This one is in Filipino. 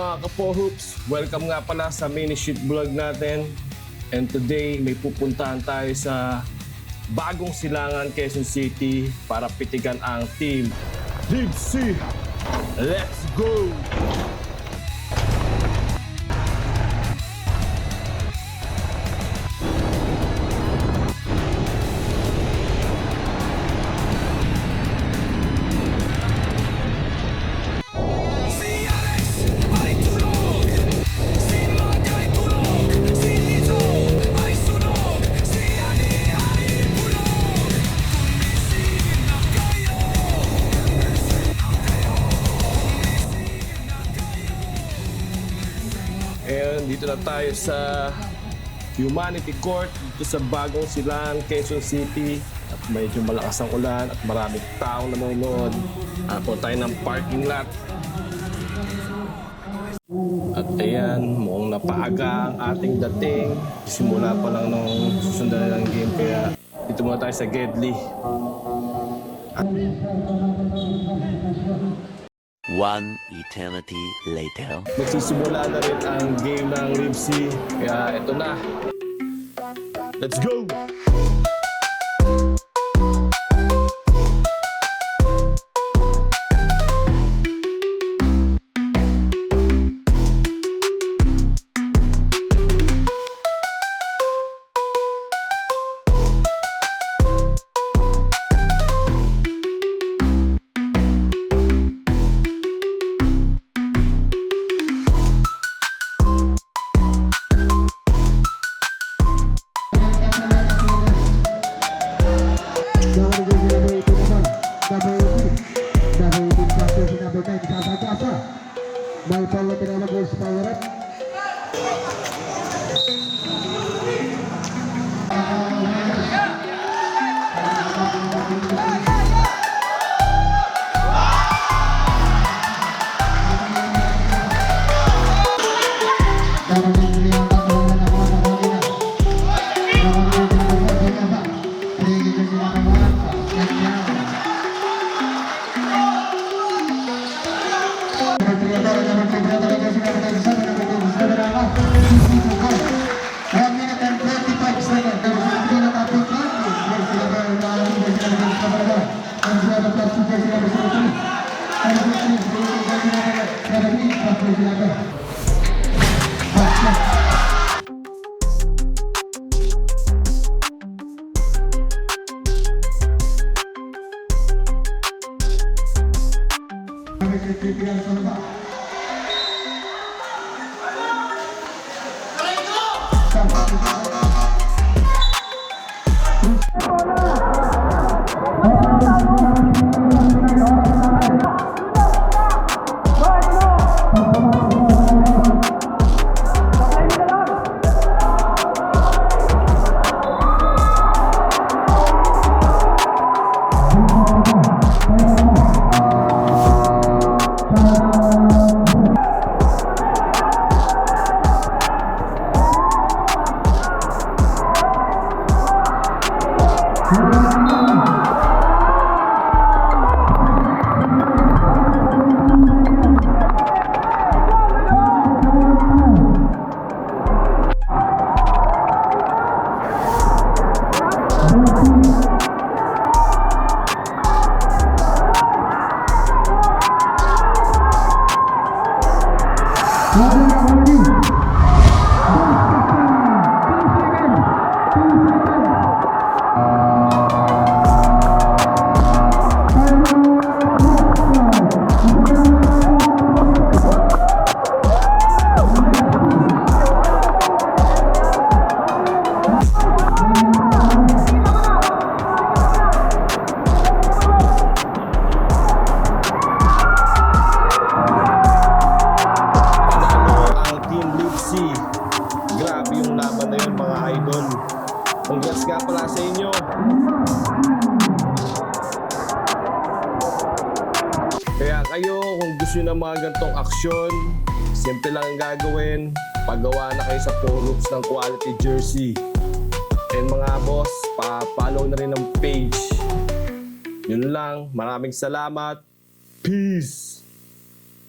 mga ka-4hoops, welcome nga pala sa mini shoot vlog natin. And today may pupuntahan tayo sa bagong silangan Quezon City para pitigan ang team League C. Let's go! And dito na tayo sa Humanity Court dito sa bagong silangan Quezon City. At medyo malakas ang ulan at maraming taong nanonood. Apo tayo ng parking lot. At ayan, mukhang napaaga ang ating dating. Simula pa lang nung susundan na ng game, kaya dito muna tayo sa Gedli. One eternity later. Magsisimula na rin ang game ng League C. Kaya eto na. Let's go! May Paulo Pinama goes power up. Grabe yung laban na yun, mga idol. Congrats nga pala sa inyo. Kaya kayo, kung gusto nyo ng mga gantong aksyon, simple lang ang gagawin. Paggawa na kayo sa 4hoops ng quality jersey. And mga boss, pa-follow na rin ang page. Yun lang. Maraming salamat. Peace!